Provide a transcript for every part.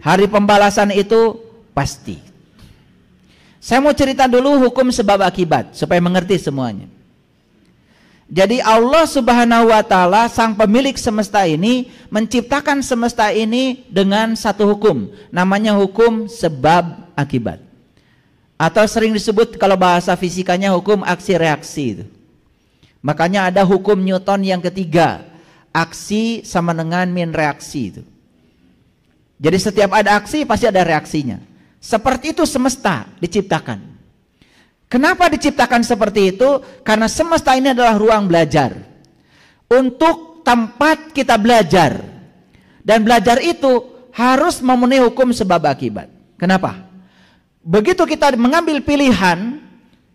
Hari pembalasan itu pasti. Saya mau cerita dulu hukum sebab akibat supaya mengerti semuanya. Jadi Allah Subhanahu wa taala sang pemilik semesta ini menciptakan semesta ini dengan satu hukum, namanya hukum sebab akibat. Atau sering disebut kalau bahasa fisikanya hukum aksi reaksi itu. Makanya ada hukum Newton yang ketiga, aksi sama dengan min reaksi itu. Jadi setiap ada aksi pasti ada reaksinya. Seperti itu semesta diciptakan. Kenapa diciptakan seperti itu? Karena semesta ini adalah ruang belajar. Untuk tempat kita belajar. Dan belajar itu harus memenuhi hukum sebab akibat. Kenapa? Begitu kita mengambil pilihan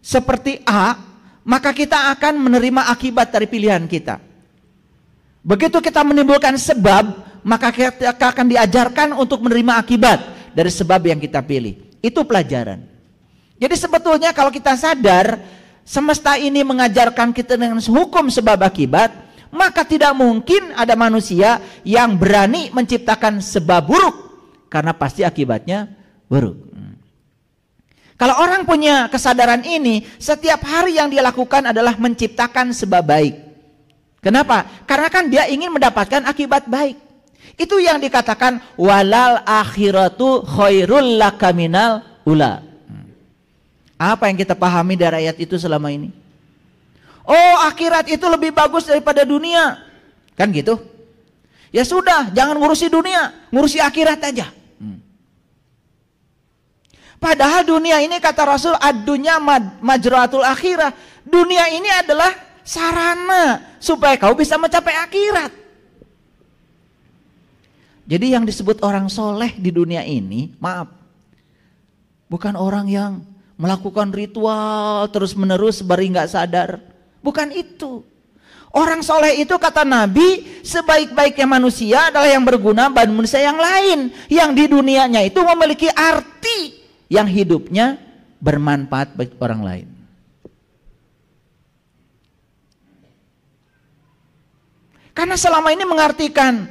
seperti A, maka kita akan menerima akibat dari pilihan kita. Begitu kita menimbulkan sebab, maka kita akan diajarkan untuk menerima akibat dari sebab yang kita pilih. Itu pelajaran. Jadi sebetulnya kalau kita sadar semesta ini mengajarkan kita dengan hukum sebab akibat, maka tidak mungkin ada manusia yang berani menciptakan sebab buruk, karena pasti akibatnya buruk. Kalau orang punya kesadaran ini, setiap hari yang dia lakukan adalah menciptakan sebab baik. Kenapa? Karena kan dia ingin mendapatkan akibat baik. Itu yang dikatakan walal akhiratu khairul laka minal ula. Apa yang kita pahami dari ayat itu selama ini? Oh, akhirat itu lebih bagus daripada dunia. Kan gitu? Ya sudah, jangan ngurusi dunia, ngurusi akhirat aja. Padahal dunia ini kata Rasul ad-dunya majratul akhirah. Dunia ini adalah sarana supaya kau bisa mencapai akhirat. Jadi yang disebut orang soleh di dunia ini, maaf, bukan orang yang melakukan ritual terus menerus bari nggak sadar. Bukan itu. Orang soleh itu kata Nabi, sebaik-baiknya manusia adalah yang berguna bagi manusia yang lain, yang di dunianya itu memiliki arti, yang hidupnya bermanfaat bagi orang lain. Karena selama ini mengartikan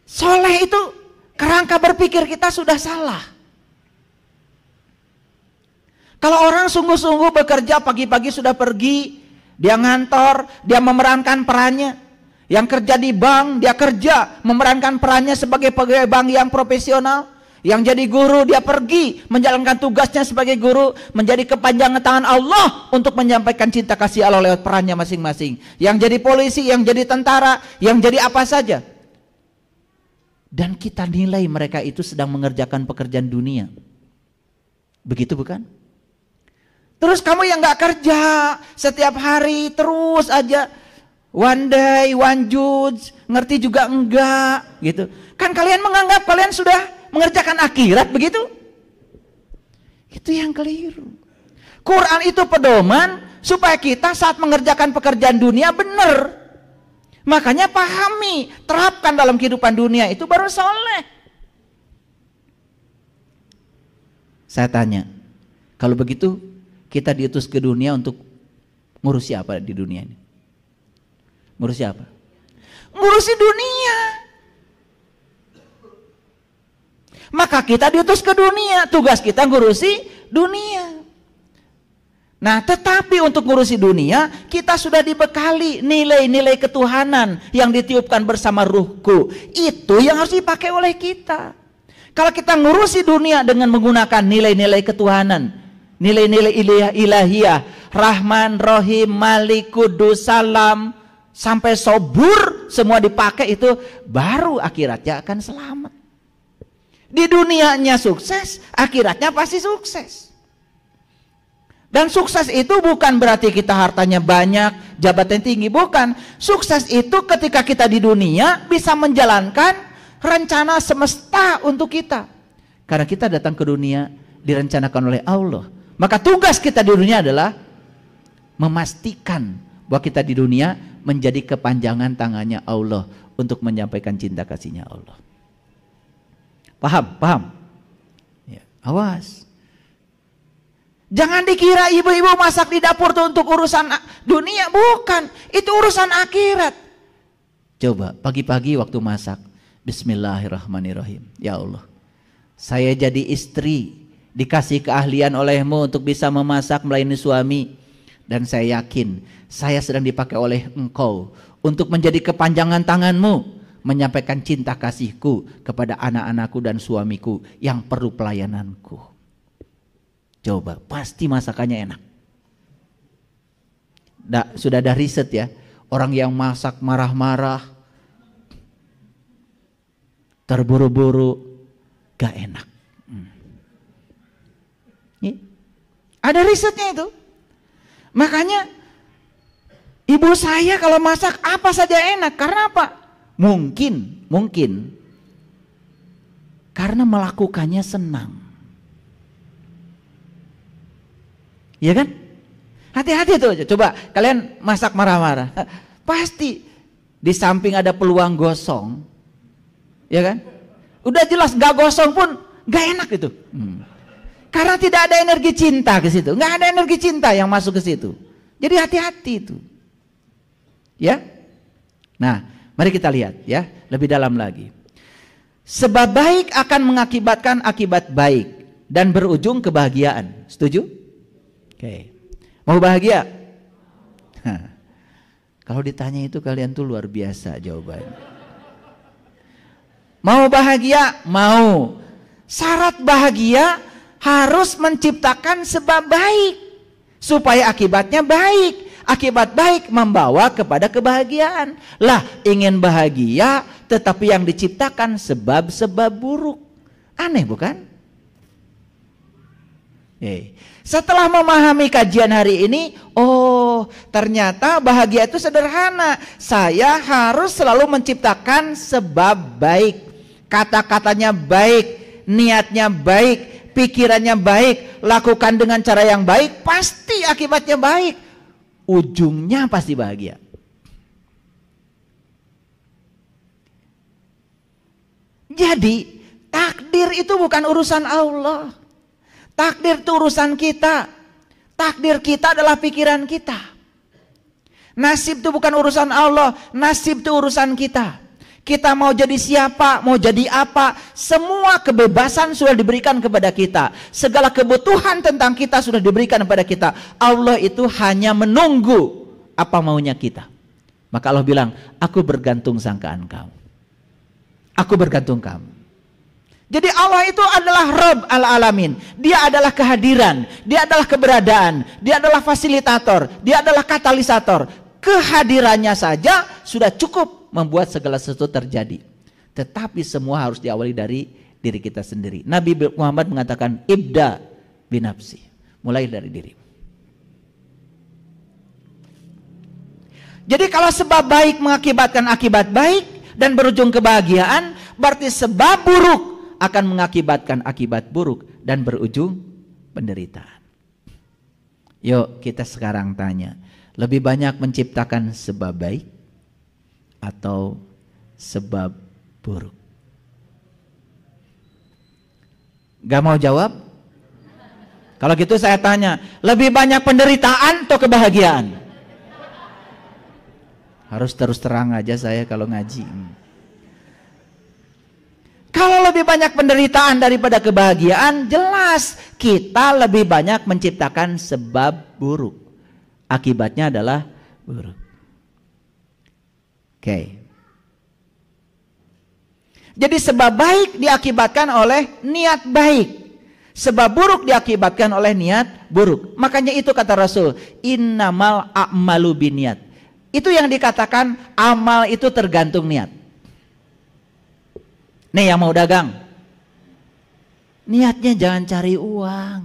soleh itu kerangka berpikir kita sudah salah. Kalau orang sungguh-sungguh bekerja pagi-pagi sudah pergi, dia ngantor, dia memerankan perannya. Yang kerja di bank, dia kerja memerankan perannya sebagai pegawai bank yang profesional. Yang jadi guru, dia pergi menjalankan tugasnya sebagai guru, menjadi kepanjangan tangan Allah untuk menyampaikan cinta kasih Allah lewat perannya masing-masing. Yang jadi polisi, yang jadi tentara, yang jadi apa saja. Dan kita nilai mereka itu sedang mengerjakan pekerjaan dunia. Begitu bukan? Terus kamu yang gak kerja setiap hari terus aja one day, one judge, ngerti juga enggak gitu. Kan kalian menganggap kalian sudah mengerjakan akhirat, begitu? Itu yang keliru. Quran itu pedoman supaya kita saat mengerjakan pekerjaan dunia benar. Makanya pahami, terapkan dalam kehidupan dunia itu baru soleh. Saya tanya, kalau begitu kita diutus ke dunia untuk ngurusi apa di dunia ini? Ngurusi apa? Ngurusi dunia. Maka kita diutus ke dunia, tugas kita ngurusi dunia. Nah, tetapi untuk ngurusi dunia, kita sudah dibekali nilai-nilai ketuhanan yang ditiupkan bersama ruhku. Itu yang harus dipakai oleh kita. Kalau kita ngurusi dunia dengan menggunakan nilai-nilai ketuhanan, nilai-nilai ilahiyah, Rahman, Rohim, Malik, Kudus, Salam, sampai sobur semua dipakai, itu baru akhiratnya akan selamat. Di dunianya sukses, akhiratnya pasti sukses. Dan sukses itu bukan berarti kita hartanya banyak, jabatan tinggi, bukan. Sukses itu ketika kita di dunia bisa menjalankan rencana semesta untuk kita. Karena kita datang ke dunia direncanakan oleh Allah. Maka tugas kita di dunia adalah memastikan bahwa kita di dunia menjadi kepanjangan tangannya Allah untuk menyampaikan cinta kasihnya Allah. Paham? Paham? Ya, awas. Jangan dikira ibu-ibu masak di dapur itu untuk urusan dunia, bukan. Itu urusan akhirat. Coba pagi-pagi waktu masak, Bismillahirrahmanirrahim. Ya Allah, saya jadi istri, dikasih keahlian oleh-Mu untuk bisa memasak melayani suami, dan saya yakin saya sedang dipakai oleh Engkau untuk menjadi kepanjangan tangan-Mu, menyampaikan cinta kasih-Ku kepada anak-anakku dan suamiku yang perlu pelayananku. Coba, pasti masakannya enak. Sudah ada riset ya, orang yang masak marah-marah, terburu-buru, gak enak. Ada risetnya itu. Makanya ibu saya kalau masak apa saja enak. Karena apa? Mungkin karena melakukannya senang. Iya kan? Hati-hati tuh. Coba kalian masak marah-marah, pasti di samping ada peluang gosong. Ya kan? Udah jelas gak gosong pun gak enak itu. Karena tidak ada energi cinta ke situ, nggak ada energi cinta yang masuk ke situ. Jadi hati-hati itu. Ya. Nah, mari kita lihat ya lebih dalam lagi. Sebab baik akan mengakibatkan akibat baik dan berujung kebahagiaan. Setuju? Oke. Mau bahagia? Kalau ditanya itu kalian tuh luar biasa jawabannya. Mau bahagia? Mau. Syarat bahagia harus menciptakan sebab baik supaya akibatnya baik. Akibat baik membawa kepada kebahagiaan. Lah, ingin bahagia tetapi yang diciptakan sebab-sebab buruk. Aneh bukan? Setelah memahami kajian hari ini, oh ternyata bahagia itu sederhana. Saya harus selalu menciptakan sebab baik. Kata-katanya baik, niatnya baik, pikirannya baik, lakukan dengan cara yang baik, pasti akibatnya baik. Ujungnya pasti bahagia. Jadi takdir itu bukan urusan Allah. Takdir itu urusan kita. Takdir kita adalah pikiran kita. Nasib itu bukan urusan Allah, nasib itu urusan kita. Kita mau jadi siapa, mau jadi apa, semua kebebasan sudah diberikan kepada kita. Segala kebutuhan tentang kita sudah diberikan kepada kita. Allah itu hanya menunggu apa maunya kita. Maka Allah bilang, aku bergantung sangkaan kamu. Aku bergantung kamu. Jadi Allah itu adalah Rabb al-Alamin. Dia adalah kehadiran, dia adalah keberadaan, dia adalah fasilitator, dia adalah katalisator. Kehadirannya saja sudah cukup membuat segala sesuatu terjadi. Tetapi semua harus diawali dari diri kita sendiri. Nabi Muhammad mengatakan, ibda binafsi. Mulai dari diri. Jadi kalau sebab baik mengakibatkan akibat baik dan berujung kebahagiaan, berarti sebab buruk akan mengakibatkan akibat buruk dan berujung penderitaan. Yuk kita sekarang tanya, lebih banyak menciptakan sebab baik atau sebab buruk? Gak mau jawab? Kalau gitu saya tanya, lebih banyak penderitaan atau kebahagiaan? Harus terus terang aja saya kalau ngaji. Kalau lebih banyak penderitaan daripada kebahagiaan, jelas kita lebih banyak menciptakan sebab buruk. Akibatnya adalah buruk. Oke. Jadi sebab baik diakibatkan oleh niat baik. Sebab buruk diakibatkan oleh niat buruk. Makanya itu kata Rasul, innamal a'malu binniyat. Itu yang dikatakan amal itu tergantung niat. Nih yang mau dagang, niatnya jangan cari uang.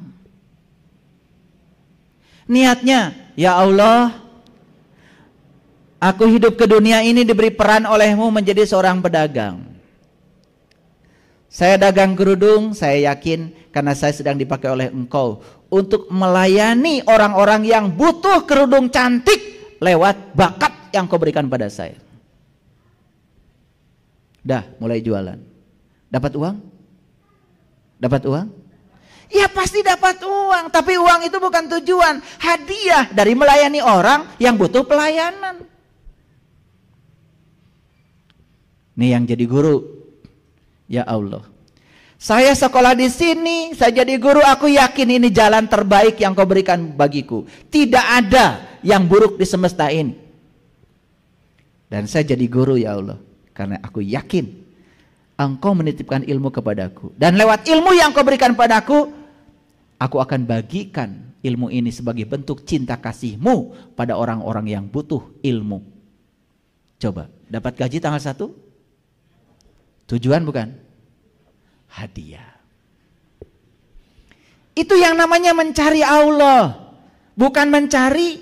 Niatnya, ya Allah, aku hidup ke dunia ini diberi peran oleh-Mu menjadi seorang pedagang. Saya dagang kerudung, saya yakin karena saya sedang dipakai oleh Engkau untuk melayani orang-orang yang butuh kerudung cantik lewat bakat yang Kau berikan pada saya. Dah mulai jualan. Dapat uang? Dapat uang? Ya pasti dapat uang, tapi uang itu bukan tujuan. Hadiah dari melayani orang yang butuh pelayanan. Nih yang jadi guru, Ya Allah, saya sekolah di sini, saya jadi guru, aku yakin ini jalan terbaik yang kau berikan bagiku. Tidak ada yang buruk di semesta ini. Dan saya jadi guru ya Allah, karena aku yakin engkau menitipkan ilmu kepadaku. Dan lewat ilmu yang kau berikan padaku, aku akan bagikan ilmu ini sebagai bentuk cinta kasihmu pada orang-orang yang butuh ilmu. Coba, dapat gaji tanggal 1? Tujuan bukan? Hadiah. Itu yang namanya mencari Allah, bukan mencari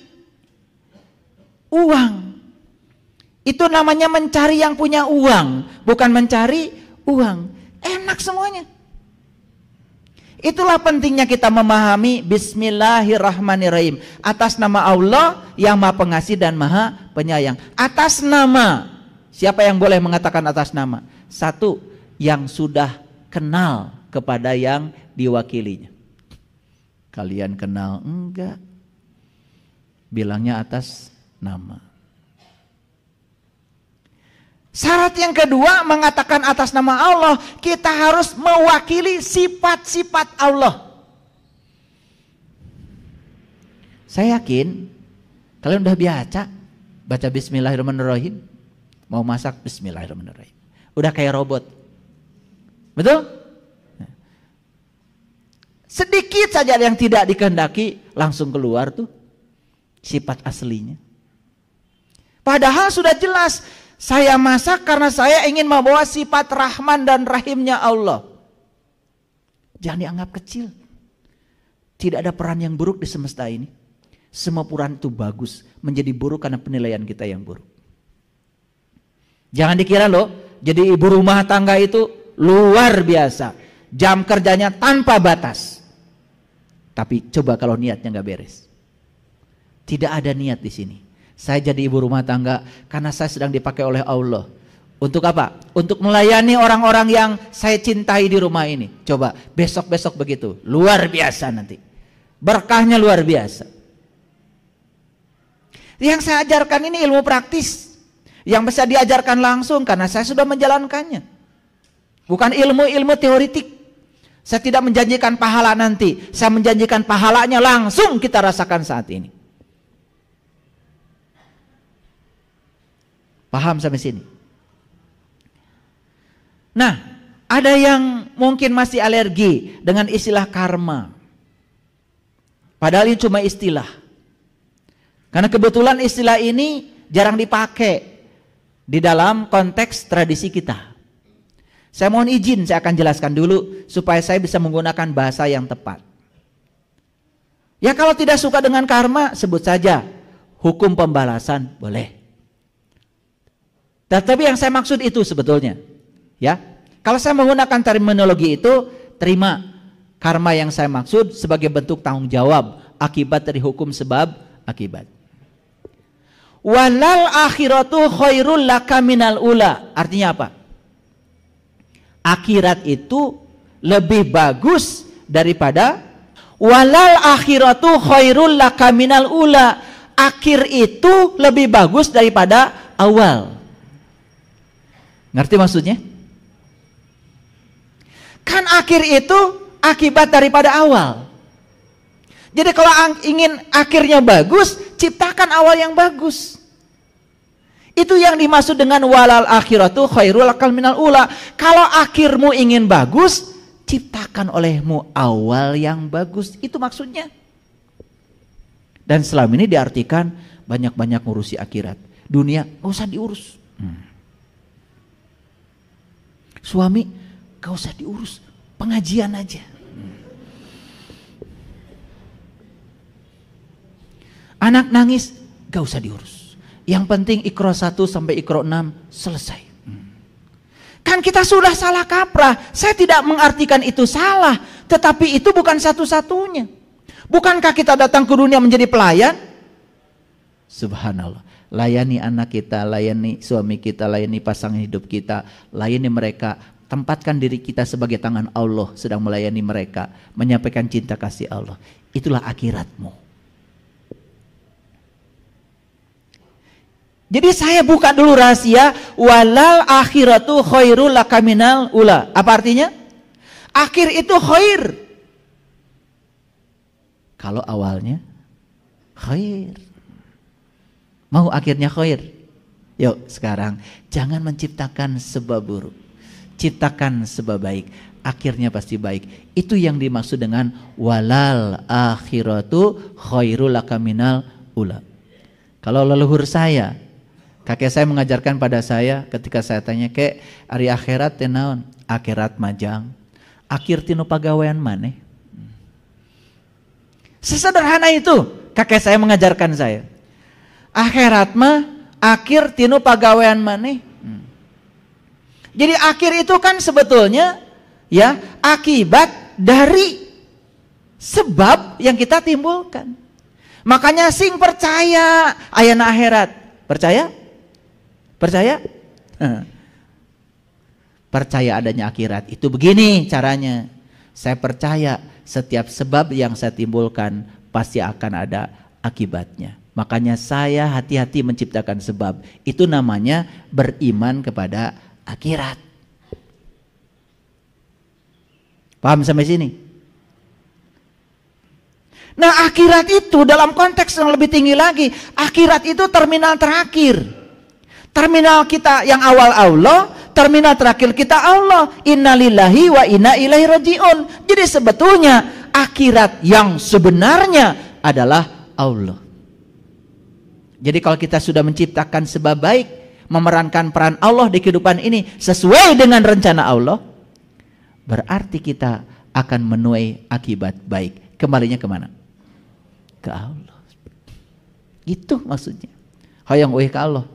uang. Itu namanya mencari yang punya uang, bukan mencari uang. Enak semuanya. Itulah pentingnya kita memahami Bismillahirrahmanirrahim. Atas nama Allah yang Maha Pengasih dan Maha Penyayang. Atas nama, siapa yang boleh mengatakan atas nama? Satu, yang sudah kenal kepada yang diwakilinya. Kalian kenal? Enggak. Bilangnya atas nama. Syarat yang kedua mengatakan atas nama Allah, kita harus mewakili sifat-sifat Allah. Saya yakin kalian udah biasa baca Bismillahirrahmanirrahim. Mau masak Bismillahirrahmanirrahim. Udah kayak robot. Betul? Sedikit saja yang tidak dikehendaki langsung keluar tuh sifat aslinya. Padahal sudah jelas, saya masak karena saya ingin membawa sifat Rahman dan Rahimnya Allah. Jangan dianggap kecil. Tidak ada peran yang buruk di semesta ini. Semua peran itu bagus. Menjadi buruk karena penilaian kita yang buruk. Jangan dikira loh, jadi ibu rumah tangga itu luar biasa. Jam kerjanya tanpa batas. Tapi coba kalau niatnya gak beres. Tidak ada niat di sini. Saya jadi ibu rumah tangga karena saya sedang dipakai oleh Allah. Untuk apa? Untuk melayani orang-orang yang saya cintai di rumah ini. Coba besok-besok begitu. Luar biasa nanti. Berkahnya luar biasa. Yang saya ajarkan ini ilmu praktis. Yang bisa diajarkan langsung karena saya sudah menjalankannya. Bukan ilmu-ilmu teoritik. Saya tidak menjanjikan pahala nanti. Saya menjanjikan pahalanya langsung kita rasakan saat ini. Paham sampai sini? Nah, ada yang mungkin masih alergi dengan istilah karma. Padahal ini cuma istilah. Karena kebetulan istilah ini jarang dipakai di dalam konteks tradisi kita. Saya mohon izin, saya akan jelaskan dulu supaya saya bisa menggunakan bahasa yang tepat. Ya kalau tidak suka dengan karma, sebut saja hukum pembalasan, boleh. Tetapi yang saya maksud itu sebetulnya, ya, kalau saya menggunakan terminologi itu, terima karma yang saya maksud sebagai bentuk tanggung jawab akibat dari hukum sebab akibat. Walal akhiratu khairul laka minal ula. Artinya apa? Akhirat itu lebih bagus daripada walal akhiratu khairul laka minal ula. Akhir itu lebih bagus daripada awal. Ngerti maksudnya? Kan akhir itu akibat daripada awal. Jadi kalau ingin akhirnya bagus, ciptakan awal yang bagus. Itu yang dimaksud dengan walal akhiratu khairul lakal minal ula. Kalau akhirmu ingin bagus, ciptakan olehmu awal yang bagus. Itu maksudnya. Dan selama ini diartikan banyak-banyak ngurusi akhirat. Dunia gak usah diurus. Suami gak usah diurus, pengajian aja. Anak nangis gak usah diurus. Yang penting Iqra 1 sampai Iqra 6 selesai. Kan kita sudah salah kaprah. Saya tidak mengartikan itu salah, tetapi itu bukan satu-satunya. Bukankah kita datang ke dunia menjadi pelayan? Subhanallah. Layani anak kita, layani suami kita, layani pasangan hidup kita, layani mereka. Tempatkan diri kita sebagai tangan Allah sedang melayani mereka, menyampaikan cinta kasih Allah. Itulah akhiratmu. Jadi saya buka dulu rahasia, walal akhiratu khairul laka minal ula. Apa artinya? Akhir itu khair. Kalau awalnya khair. Mau akhirnya khair? Yuk sekarang jangan menciptakan sebab buruk. Ciptakan sebab baik. Akhirnya pasti baik. Itu yang dimaksud dengan walal akhiratu khairul laka minal ula. Kalau leluhur saya, kakek saya mengajarkan pada saya ketika saya tanya, "Kek, ari akhirat teh naon?" "Akhirat majang. Akhir tinu pagawean maneh." Sesederhana itu kakek saya mengajarkan saya. Akhirat mah akhir tinu pagawean maneh. Jadi akhir itu kan sebetulnya ya akibat dari sebab yang kita timbulkan. Makanya sing percaya ayana akhirat. Percaya? Percaya? Percaya adanya akhirat. Itu begini caranya. Saya percaya setiap sebab yang saya timbulkan pasti akan ada akibatnya. Makanya saya hati-hati menciptakan sebab. Itu namanya beriman kepada akhirat. Paham sampai sini? Nah, akhirat itu dalam konteks yang lebih tinggi lagi, akhirat itu terminal terakhir. Terminal kita yang awal Allah, terminal terakhir kita Allah. Innalillahi wa inna ilaihi rajiun. Jadi sebetulnya akhirat yang sebenarnya adalah Allah. Jadi kalau kita sudah menciptakan sebab baik, memerankan peran Allah di kehidupan ini sesuai dengan rencana Allah, berarti kita akan menuai akibat baik. Kembalinya kemana? Ke Allah. Itu maksudnya. Hoyong uih ke Allah.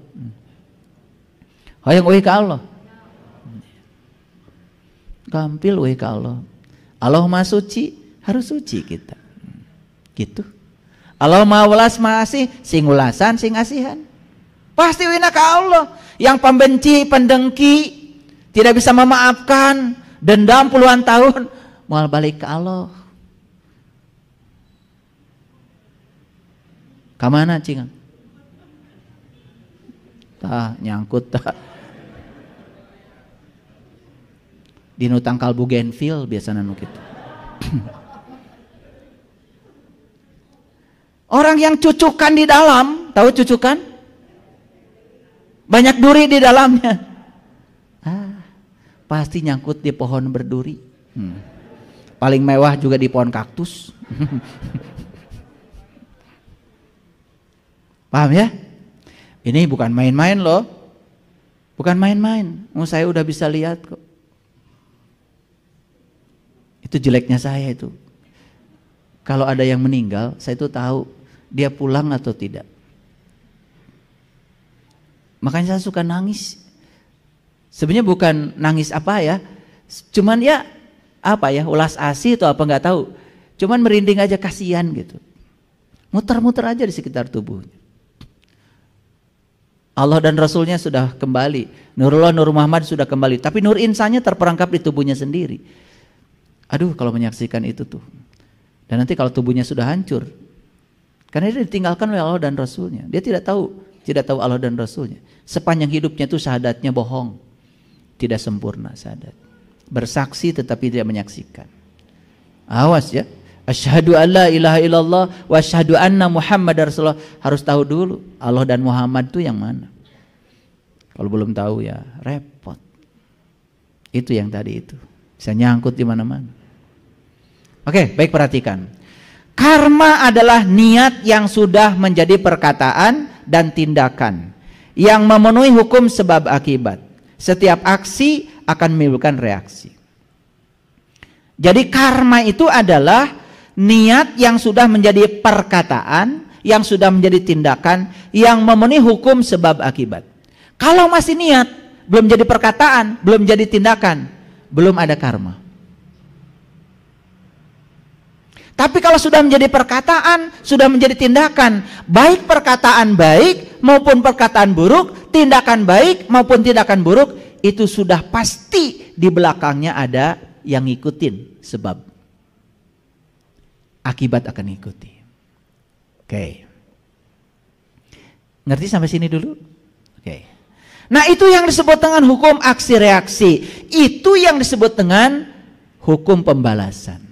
Hoyong uih ke Allah. Gampil uih ke Allah. Allah Maha Suci, harus suci kita. Gitu. Allah Maha Welas Masih, sing ulasan, sing asihan. Pasti wina ke Allah. Yang pembenci, pendengki, tidak bisa memaafkan, dendam puluhan tahun, mau balik ke Allah. Kamana cingan? Tah nyangkut tah. Dinu tangkal Bougainville biasana nu kitu. Orang yang cucukan di dalam, tahu cucukan? Banyak duri di dalamnya. Pasti nyangkut di pohon berduri. Paling mewah juga di pohon kaktus. Paham ya? Ini bukan main-main loh. Bukan main-main. Saya udah bisa lihat kok. Itu jeleknya saya itu. Kalau ada yang meninggal, saya itu tahu dia pulang atau tidak. Makanya saya suka nangis. Sebenarnya bukan nangis apa ya, cuman ya apa ya, ulas asih atau apa nggak tahu. Cuman merinding aja, kasihan gitu. Muter-muter aja di sekitar tubuhnya. Allah dan Rasulnya sudah kembali, Nurullah Nur Muhammad sudah kembali, tapi nur insannya terperangkap di tubuhnya sendiri. Aduh, kalau menyaksikan itu tuh. Dan nanti kalau tubuhnya sudah hancur, karena dia ditinggalkan oleh Allah dan Rasulnya, dia tidak tahu Allah dan Rasulnya. Sepanjang hidupnya itu syahadatnya bohong, tidak sempurna syahadat. Bersaksi tetapi tidak menyaksikan. Awas ya. Asyhadu an la ilaha illallah wa asyhadu anna Muhammadar Rasulullah. Harus tahu dulu Allah dan Muhammad itu yang mana. Kalau belum tahu ya repot. Itu yang tadi itu. Bisa nyangkut di mana-mana. Oke, baik, perhatikan. Karma adalah niat yang sudah menjadi perkataan dan tindakan yang memenuhi hukum sebab akibat. Setiap aksi akan menimbulkan reaksi. Jadi karma itu adalah niat yang sudah menjadi perkataan, yang sudah menjadi tindakan, yang memenuhi hukum sebab akibat. Kalau masih niat, belum jadi perkataan, belum jadi tindakan, belum ada karma. Tapi kalau sudah menjadi perkataan, sudah menjadi tindakan, baik perkataan baik maupun perkataan buruk, tindakan baik maupun tindakan buruk, itu sudah pasti di belakangnya ada yang ngikutin sebab. Akibat akan ikuti. Oke. Ngerti sampai sini dulu? Oke. Nah, itu yang disebut dengan hukum aksi reaksi. Itu yang disebut dengan hukum pembalasan.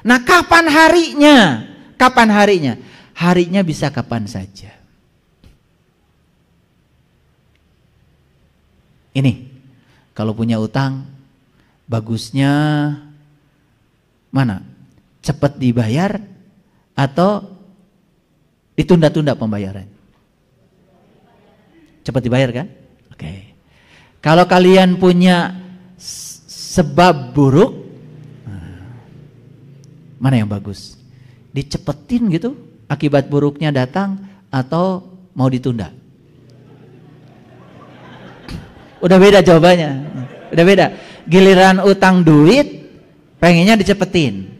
Nah, kapan harinya? Kapan harinya? Harinya bisa kapan saja. Ini, kalau punya utang, bagusnya mana? Cepat dibayar atau ditunda-tunda pembayaran? Cepat dibayar kan? Oke. Kalau kalian punya sebab buruk, mana yang bagus? Dicepetin gitu, akibat buruknya datang, atau mau ditunda? Udah beda jawabannya. Udah beda. Giliran utang duit, pengennya dicepetin.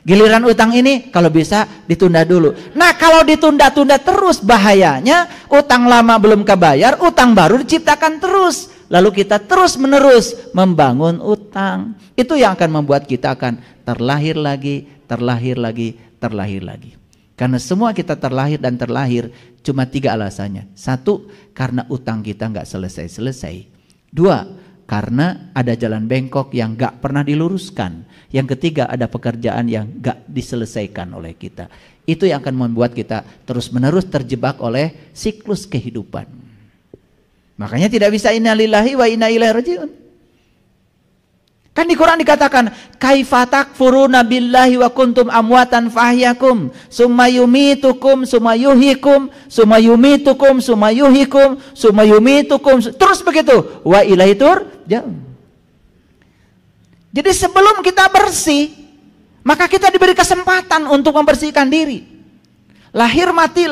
Giliran utang ini kalau bisa ditunda dulu. Nah, kalau ditunda-tunda terus, bahayanya utang lama belum kebayar, utang baru diciptakan terus. Lalu kita terus menerus membangun utang. Itu yang akan membuat kita akan terlahir lagi, terlahir lagi, terlahir lagi. Karena semua kita terlahir dan terlahir cuma 3 alasannya. 1, karena utang kita nggak selesai-selesai. 2, karena ada jalan bengkok yang nggak pernah diluruskan. Yang ketiga, ada pekerjaan yang nggak diselesaikan oleh kita. Itu yang akan membuat kita terus-menerus terjebak oleh siklus kehidupan. Makanya tidak bisa inna lillahi wa inna ilaihi rajiun. Kan di Quran dikatakan, kaifa takfuruna billahi wa kuntum amwatan fahyakum summa yumitukum summa yuhyikum summa yumitukum summa yuhyikum summa yumitukum, terus begitu, wa ilaihi turja'un. Jadi sebelum kita bersih, maka kita diberi kesempatan untuk membersihkan diri. Lahir mati,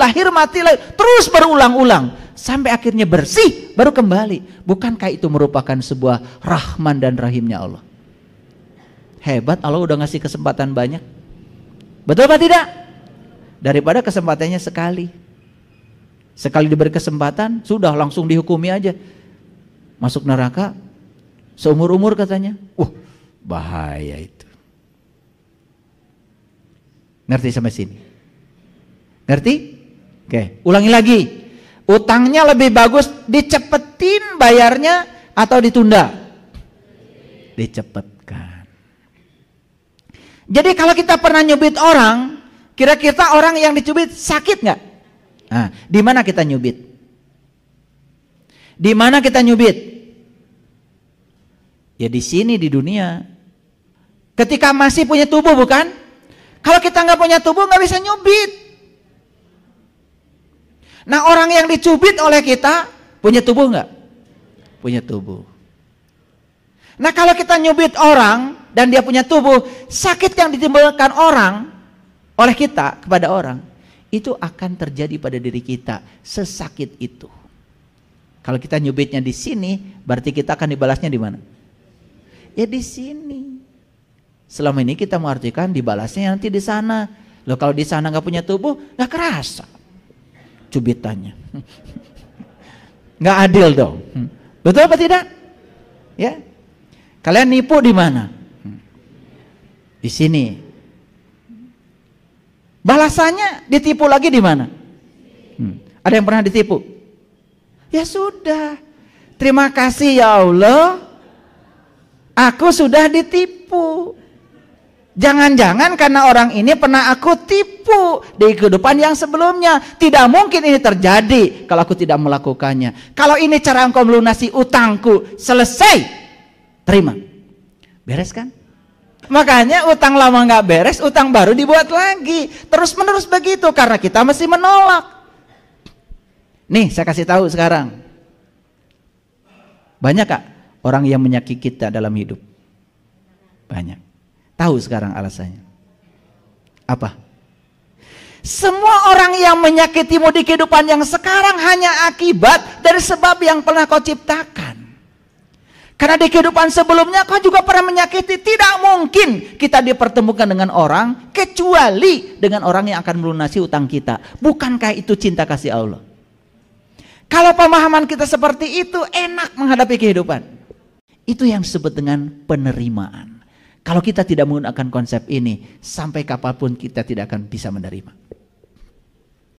terus berulang-ulang sampai akhirnya bersih, baru kembali. Bukankah itu merupakan sebuah rahman dan rahimnya Allah? Hebat, Allah udah ngasih kesempatan banyak. Betul apa tidak? Daripada kesempatannya sekali. Sekali diberi kesempatan, sudah langsung dihukumi aja. Masuk neraka seumur-umur katanya. Bahaya itu. Ngerti sampai sini? Ngerti? Oke, ulangi lagi. Utangnya lebih bagus dicepetin bayarnya atau ditunda? Dicepetkan. Jadi kalau kita pernah nyubit orang, kira-kira orang yang dicubit sakit nggak? Nah, di mana kita nyubit? Di mana kita nyubit? Ya di sini, di dunia. Ketika masih punya tubuh, bukan? Kalau kita nggak punya tubuh, nggak bisa nyubit. Nah, orang yang dicubit oleh kita punya tubuh nggak? Punya tubuh. Nah, kalau kita nyubit orang dan dia punya tubuh, sakit yang ditimbulkan orang oleh kita kepada orang, itu akan terjadi pada diri kita, sesakit itu. Kalau kita nyubitnya di sini, berarti kita akan dibalasnya di mana? Ya di sini. Selama ini kita mengartikan dibalasnya nanti di sana. Loh, kalau di sana nggak punya tubuh, nggak kerasa cubitannya. Nggak adil dong. Betul apa tidak? Ya. Kalian nipu di mana? Di sini. Balasannya ditipu lagi di mana? Ada yang pernah ditipu? Ya sudah. Terima kasih ya Allah. Aku sudah ditipu. Jangan-jangan karena orang ini pernah aku tipu di kehidupan yang sebelumnya. Tidak mungkin ini terjadi kalau aku tidak melakukannya. Kalau ini cara engkau melunasi utangku, selesai. Terima. Beres kan? Makanya utang lama nggak beres, utang baru dibuat lagi. Terus menerus begitu karena kita mesti menolak. Nih, saya kasih tahu sekarang. Banyak Kak orang yang menyakiti kita dalam hidup? Banyak. Tahu sekarang alasannya? Apa? Semua orang yang menyakitimu di kehidupan yang sekarang hanya akibat dari sebab yang pernah kau ciptakan. Karena di kehidupan sebelumnya kau juga pernah menyakiti. Tidak mungkin kita dipertemukan dengan orang kecuali dengan orang yang akan melunasi utang kita. Bukankah itu cinta kasih Allah? Kalau pemahaman kita seperti itu, enak menghadapi kehidupan. Itu yang disebut dengan penerimaan. Kalau kita tidak menggunakan konsep ini, sampai kapanpun kita tidak akan bisa menerima.